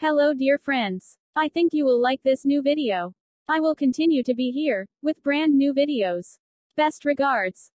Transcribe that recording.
Hello dear friends. I think you will like this new video. I will continue to be here, with brand new videos. Best regards.